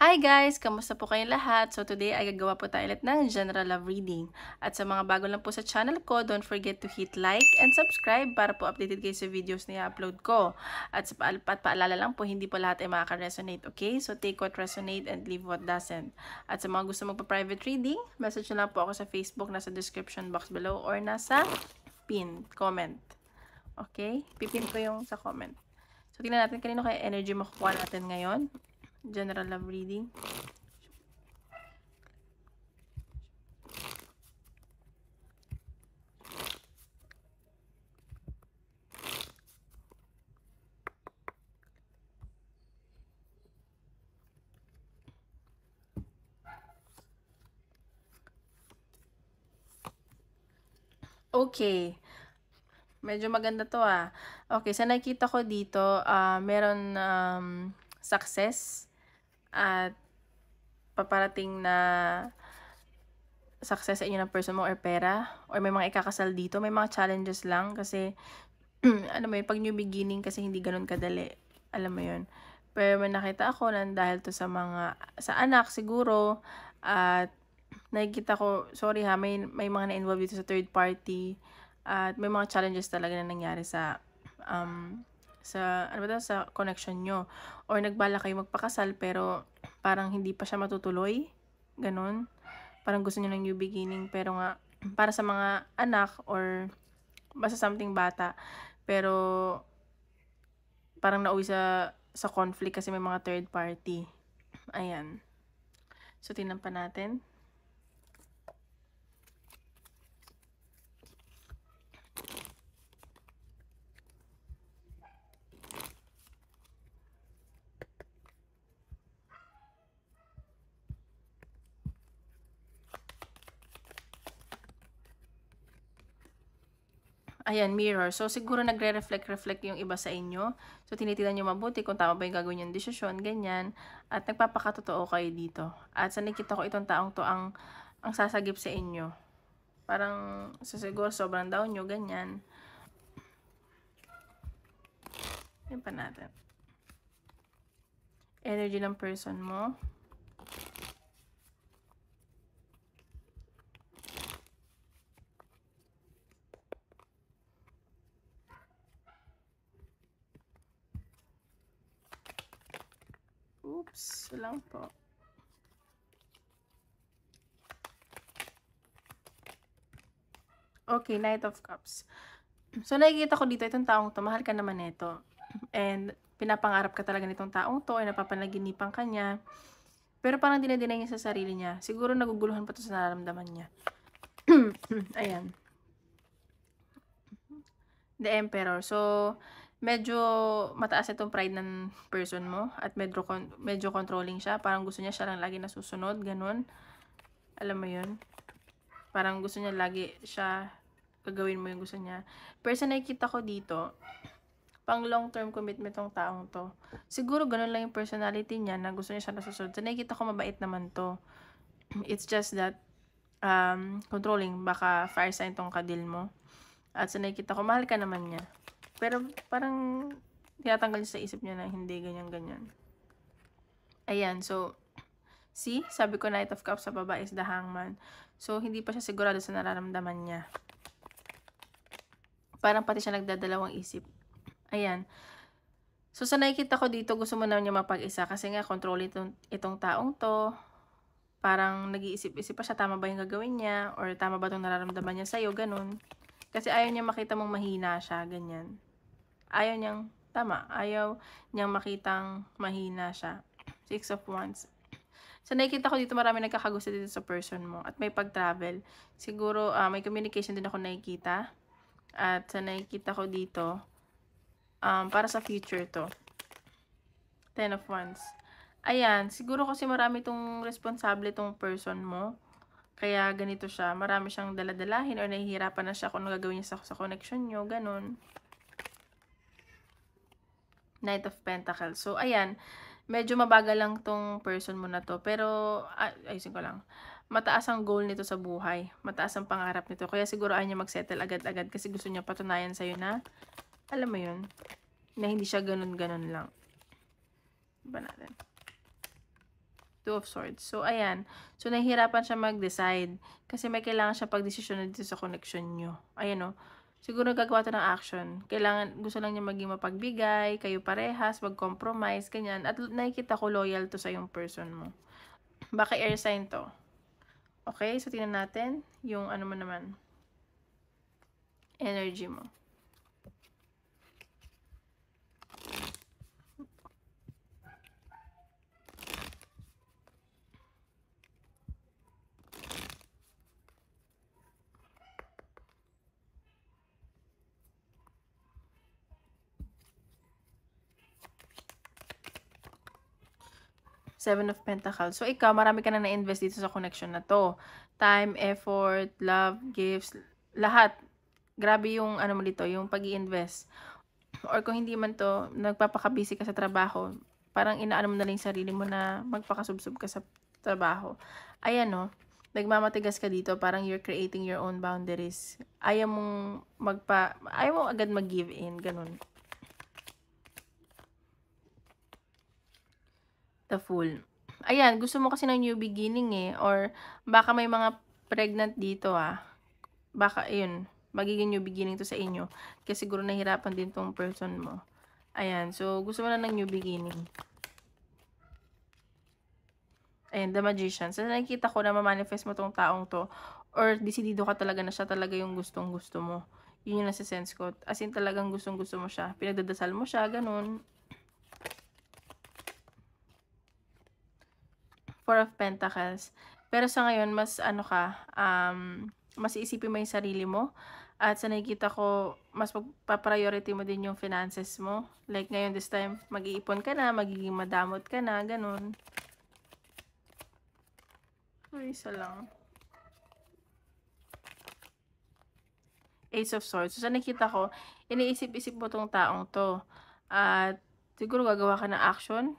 Hi guys! Kamusta po kayong lahat? So today ay gagawa po tayo ulit ng general love reading. At sa mga bago lang po sa channel ko, don't forget to hit like and subscribe para po updated kayo sa videos na i-upload ko. At paalala lang po, hindi po lahat ay makaka-resonate, okay? So take what resonate and leave what doesn't. At sa mga gusto magpa-private reading, message nyo lang po ako sa Facebook, nasa description box below or nasa comment. Okay? Pipin ko yung sa comment. So tingnan natin kanino kaya energy makukuha natin ngayon. General love reading. Okay. Medyo maganda to ah. Okay, sa nakikita ko dito, meron success at paparating na success sa inyo ng person mo or pera or may mga ikakasal dito. May mga challenges lang kasi ano mo yun, pag new beginning kasi hindi ganun kadali. Alam mo yun. Pero may nakita ako na dahil to sa anak siguro at nakikita ko, sorry ha, may mga na-involve dito sa third party at may mga challenges talaga na nangyari sa sa connection nyo or nagbala kayo magpakasal pero parang hindi pa siya matutuloy, ganun. Parang gusto niyo ng new beginning pero nga para sa mga anak or basta something bata pero parang nauwi sa conflict kasi may mga third party. Ayan. So tingnan pa natin. Ayan, mirror. So, siguro nagre-reflect yung iba sa inyo. So, tinitignan nyo mabuti kung tama ba yung gagawin yung desisyon, ganyan. At nagpapakatotoo kayo dito. At sa nakita ko itong taong to ang sasagip sa inyo. Parang, siguro sobrang down nyo, ganyan. Yan pa natin. Energy ng person mo. Oops, lang po. Okay, Knight of Cups. So, nakikita ko dito, itong taong to, mahal ka naman nito. And, pinapangarap ka talaga nitong taong to, ay napapanaginipan ka niya. Pero parang dinadinay niya sa sarili niya. Siguro naguguluhan pa to sa nararamdaman niya. Ayan. The Emperor. So, medyo mataas itong pride ng person mo at medyo controlling siya. Parang gusto niya siya lang lagi nasusunod, ganun. Alam mo yun? Parang gusto niya lagi siya gagawin mo yung gusto niya. Pero sa nakikita ko dito, pang long-term commitment tong taong to. Siguro ganun lang yung personality niya na gusto niya siya nasusunod. Sa nakikita ko mabait naman to. It's just that controlling. Baka fire sign tong kadil mo. At sa nakikita ko, mahal ka naman niya. Pero parang tinatanggal niya sa isip niya na hindi ganyan-ganyan. Ayan, so, see? Sabi ko Knight of Cups sa baba is the Hangman. So, hindi pa siya sigurado sa nararamdaman niya. Parang pati siya nagdadalawang isip. Ayan. So, sa nakikita ko dito, gusto mo na niya mapag-isa kasi nga control itong taong to. Parang nag-iisip-isip pa siya, tama ba yung gagawin niya? Or tama ba itong nararamdaman niya sa'yo? Ganun. Kasi ayaw niya makita mong mahina siya, ganyan. Ayaw niyang makitang mahina siya. 6 of Wands. So, nakikita ko dito marami nagkakagusto dito sa person mo. At may pag-travel. Siguro, may communication din ako nakikita. At sa nakikita ko dito, para sa future to. 10 of Wands. Ayan, siguro kasi marami tong responsable tong person mo. Kaya ganito siya, marami siyang daladalahin or nahihirapan na siya kung ano gagawin niya sa connection nyo, ganun. Knight of Pentacles. So, ayan, medyo mabagal lang tong person mo na to. Pero, ayusin ko lang. Mataas ang goal nito sa buhay. Mataas ang pangarap nito. Kaya siguro ayaw niya mag-settle agad-agad kasi gusto niya patunayan sa'yo na, alam mo yun, na hindi siya ganun-ganun lang. Ba natin? Two of Swords. So, ayan. So, nahihirapan siya mag-decide. Kasi may kailangan siya pagdesisyon dito sa connection nyo. Ayan o. Siguro gagawa to ng action. Gusto lang niya maging mapagbigay, kayo parehas, mag-compromise, ganyan. At nakikita ko loyal to sa yung person mo. Baka air sign to. Okay? So, tingnan natin yung ano mo naman. Energy mo. Seven of Pentacles. So, ikaw, marami ka na na-invest dito sa connection na to. Time, effort, love, gifts, lahat. Grabe yung, ano mo dito, yung pag-i-invest. Or kung hindi man to, nagpapaka-busy ka sa trabaho, parang inaano mo na lang yung sarili mo na magpakasubsob ka sa trabaho. Ayan, no? Nagmamatigas ka dito, parang you're creating your own boundaries. Ayaw mo agad mag-give in, ganun. The Fool. Ayan, gusto mo kasi ng new beginning eh. Or baka may mga pregnant dito ah. Baka, ayun, magiging new beginning to sa inyo. Kasi siguro nahirapan din tong person mo. Ayan, so gusto mo na ng new beginning. Ayan, The Magician. So nakikita ko na ma-manifest mo tong taong to. Or decidido ka talaga na siya talaga yung gustong-gusto mo. Yun yung nasa sense ko. As in talagang gustong-gusto mo siya. Pinagdadasal mo siya, ganun. Four of Pentacles. Pero sa ngayon, mas ano ka, mas iisipin mo yung sarili mo. At sa nakikita ko, mas magpa-priority mo din yung finances mo. Like ngayon, this time, mag-iipon ka na, magiging madamot ka na, ganun. Ay, isa lang. Ace of Swords. So, sa nakita ko, iniisip-isip mo tong taong to. At siguro gagawa ka ng action.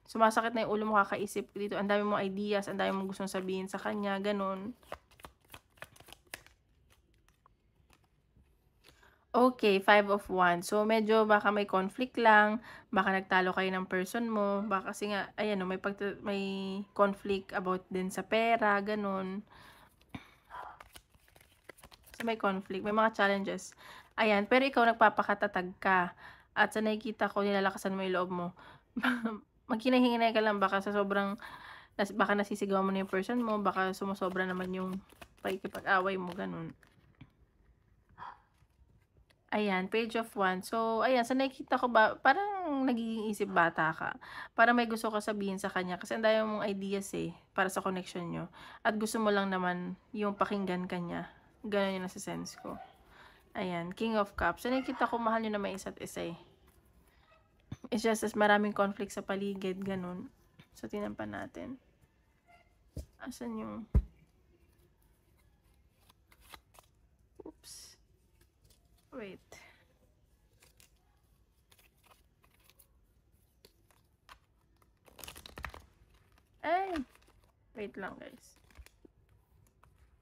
Sumasakit na yung ulo mo kakaisip dito. Ang dami mong ideas, ang dami mong gustong sabihin sa kanya, ganun. Okay, Five of Wands. So, medyo baka may conflict lang, baka nagtalo kayo ng person mo, baka kasi nga, ayan, no, may conflict about din sa pera, ganun. So, may conflict, may mga challenges. Ayan, pero ikaw nagpapakatatag ka. At sa nakikita ko, nilalakasan mo yung loob mo. Maghinay-hinay ka lang, baka sa sobrang, baka nasisigaw mo na yung person mo, baka sumusobra naman yung pakikipag-away mo, ganun. Ayan, Page of Wands. So, ayan, sa nakikita ko ba, parang nagiging isip bata ka. Parang may gusto ka sabihin sa kanya kasi ang dami mong ideas eh, para sa connection nyo. At gusto mo lang naman yung pakinggan kanya. Ganun yung nasa sense ko. Ayan, King of Cups. So, nakikita ko mahal nyo na may isa't isa eh. It's just as maraming conflict sa paligid, ganun. So, tingnan pa natin. Asan yung... Oops. Wait. Ay! Wait lang guys.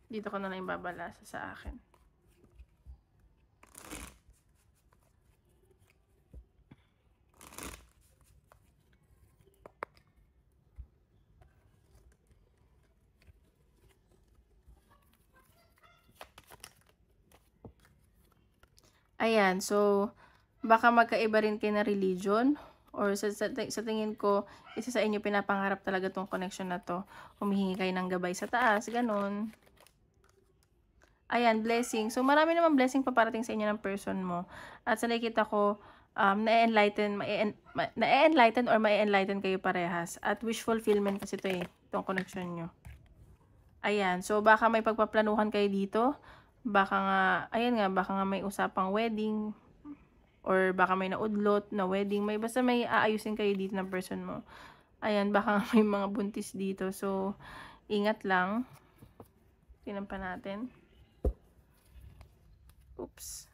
Dito ko na lang babalasa sa akin. Ayan, so, baka magkaiba rin kayo na religion. Or sa tingin ko, isa sa inyo pinapangarap talaga tong connection na to. Humihingi kayo ng gabay sa taas, ganun. Ayan, blessing. So, marami naman blessing paparating sa inyo ng person mo. At sa nakikita ko, na-enlighten or ma-enlighten kayo parehas. At wish fulfillment kasi ito eh, itong connection nyo. Ayan, so baka may pagpaplanuhan kayo dito. Baka nga, ayan nga, baka nga may usapang wedding. Or baka may naudlot na wedding. Basta may aayusin kayo dito ng person mo. Ayan, baka nga may mga buntis dito. So, ingat lang. Tingnan pa natin. Oops.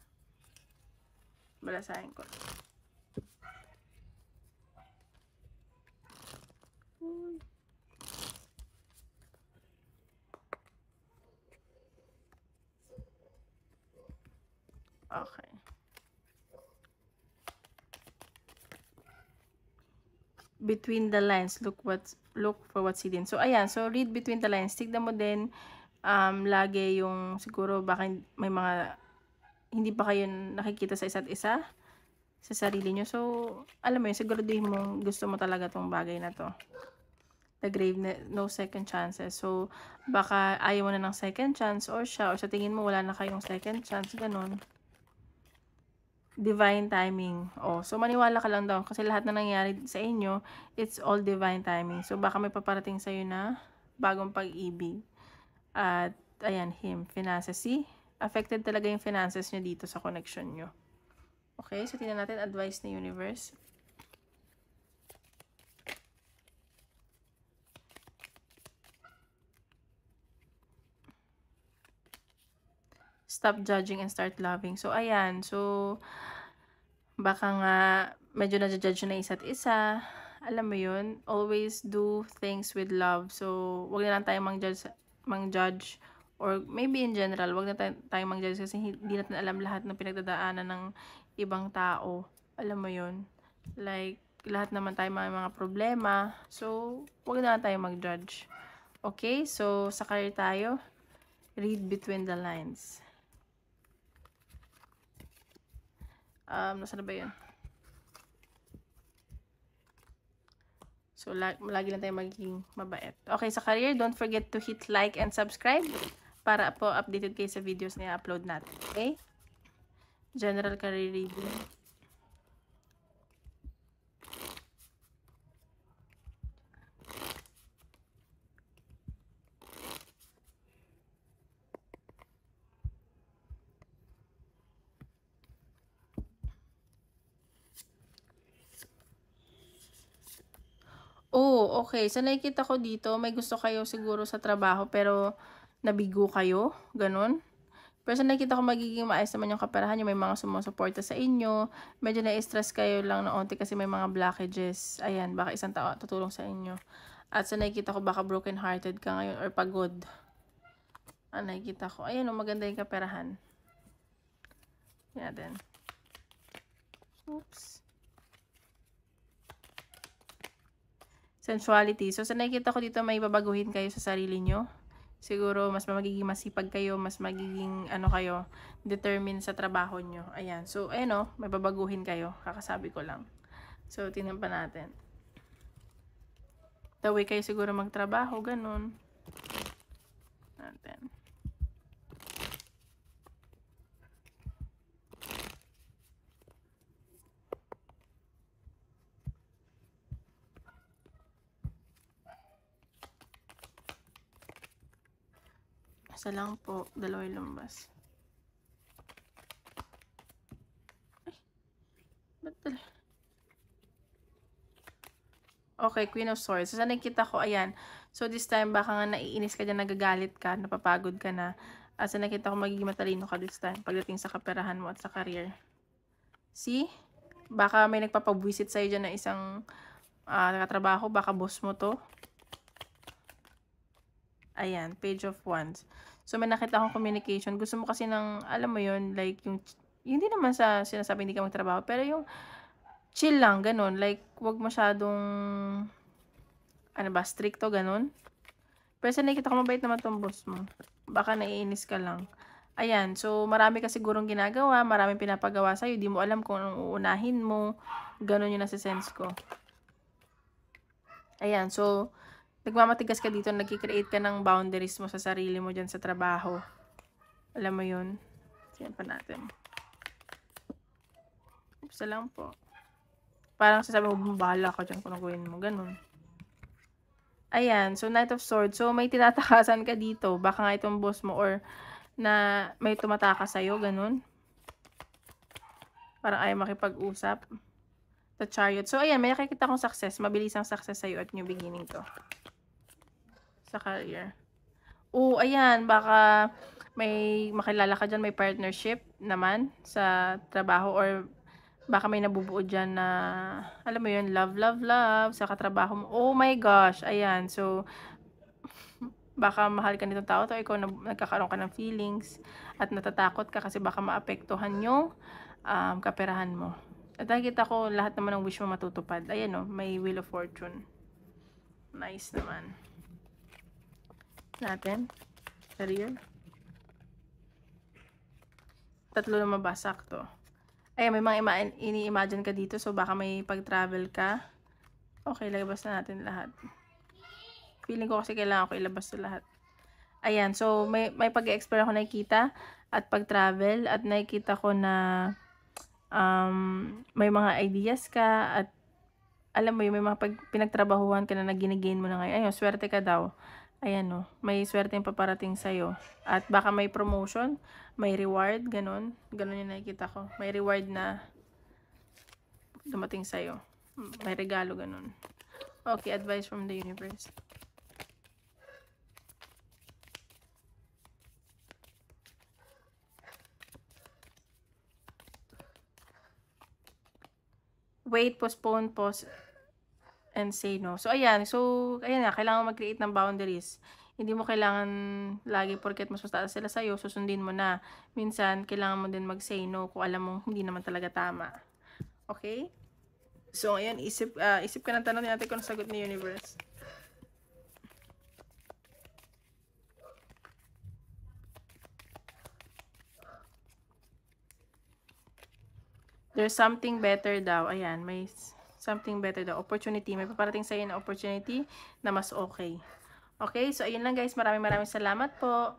Balasahin ko. Okay. between the lines. Look for what's hidden. So, ayan. So, read between the lines. Tignan mo din, lagi yung, siguro, baka may mga, hindi pa kayo nakikita sa isa't isa, sa sarili nyo. So, alam mo yun, siguraduhin mo, gusto mo talaga tong bagay na to. The grave, no second chances. So, baka ayaw mo na ng second chance, or siya, or sa tingin mo, wala na kayong second chance, ganun. Divine timing. Oh, so maniwala ka lang daw kasi lahat na nangyari sa inyo, it's all divine timing. So baka may paparating sa iyo na bagong pag-ibig. At ayan, him, finances. See? Affected talaga yung finances niyo dito sa connection niyo. Okay, so tingnan natin advice ni universe. Stop judging and start loving. So ayan, so baka nga medyo na-judge na isa't isa. Alam mo yun, always do things with love. So, wag na lang tayong mang-judge or maybe in general, wag na tayong mang-judge kasi hindi natin alam lahat ng pinagdadaanan ng ibang tao. Alam mo yun, like, lahat naman tayo may mga problema. So, wag na lang tayong mag-judge. Okay, so, sa career tayo, read between the lines. Nasaan na ba yun? So, lagi lang tayo magiging mabait. Okay, sa career, don't forget to hit like and subscribe para po updated kayo sa videos na i-upload natin. Okay? General career reading. Oh, okay. So, nakikita ko dito, may gusto kayo siguro sa trabaho, pero nabigo kayo, ganun. Pero sa nakikita ko, magiging maayos naman yung kaperahan nyo, may mga sumusuporta sa inyo, medyo na-stress kayo lang na onti kasi may mga blockages. Ayan, baka isang tao tutulong sa inyo. At sa nakikita ko, baka broken-hearted ka ngayon or pagod. Nakikita ko, ayan o, maganda yung kaperahan. Yan din. Oops. Sensuality. So, sa nakikita ko dito, may babaguhin kayo sa sarili nyo. Siguro, mas magiging masipag kayo, mas magiging, kayo, determined sa trabaho nyo. Ayan. So, ayan o, may babaguhin kayo. Kakasabi ko lang. So, tingnan pa natin. The way kayo siguro magtrabaho, ganun. Natin. Isa lang po, dalawa yung lumbas. Ay, ba't dalawa? Okay, Queen of Swords. So, sa nakikita ko, ayan. So, this time, baka nga naiinis ka dyan, nagagalit ka, napapagod ka na. Sa nakita ko, magiging matalino ka this time, pagdating sa kaperahan mo at sa career. See? Baka may nagpapabwisit sa'yo dyan na isang nakatrabaho, baka boss mo to. Ayan, Page of Wands. So, may nakita akong communication. Gusto mo kasi ng, alam mo yun, like, yung hindi naman sa sinasabi hindi ka magtrabaho, pero yung chill lang, ganun. Like, wag masyadong, stricto, ganun. Pero sa nakikita ko, mabait naman tong boss mo. Baka naiinis ka lang. Ayan, so, marami ka sigurong ginagawa, maraming pinapagawa sa'yo, di mo alam kung anong uunahin mo. Ganun yung nasa-sense ko. Ayan, so, nagmamatigas ka dito, nagkikreate ka ng boundaries mo sa sarili mo dyan sa trabaho. Alam mo yun? Siyan pa natin. Isa lang po. Parang sasabi mo, bahala ka dyan kung gawin mo. Ganun. Ayan, so Knight of Swords. So, may tinatakasan ka dito. Baka nga itong boss mo or na may tumatakas sa'yo. Ganun. Parang ayaw makipag-usap. The Chariot. So, ayan, may nakikita kong success. Mabilis ang success sa'yo at new beginning to. Sa career. Ayan, baka may makilala ka dyan, may partnership naman sa trabaho or baka may nabubuo dyan na, alam mo yun, love, love, love sa katrabaho mo. Oh my gosh, ayan. So, baka mahal ka nitong tao to, ikaw nagkakaroon ka ng feelings at natatakot ka kasi baka maapektuhan yung kaperahan mo. At nakikita ko lahat naman ng wish mo matutupad. Ayan o, may Wheel of Fortune. Nice naman. Natin. Career. Tatlo na mabasa to. Ayan, may mga ini-imagine ka dito. So, baka may pag-travel ka. Okay, labas na natin lahat. Feeling ko kasi kailangan ko ilabas to lahat. Ayan, so may pag-explore ako nakikita at pag-travel at nakikita ko na may mga ideas ka at alam mo yun, may mga pinagtrabahuhan ka na ginagain mo na ngayon. Ayun, swerte ka daw. Ayan no, may swerte yung paparating sa'yo. At baka may promotion, may reward, ganun. Ganun yung nakikita ko. May reward na dumating sa'yo. May regalo, ganun. Okay, advice from the universe. Wait, postpone, pause, and say no. So, ayan. So, ayan na. Kailangan mag-create ng boundaries. Hindi mo kailangan lagi porket mas mataas sila sa'yo, susundin mo na. Minsan, kailangan mo din mag-say no kung alam mo hindi naman talaga tama. Okay? So, ayan. Isip ka ng tanong natin kung sagot ni universe. There's something better daw. Ayan, may something better daw. Opportunity. May paparating sa'yo na opportunity na mas okay. Okay, so ayun lang guys. Maraming salamat po.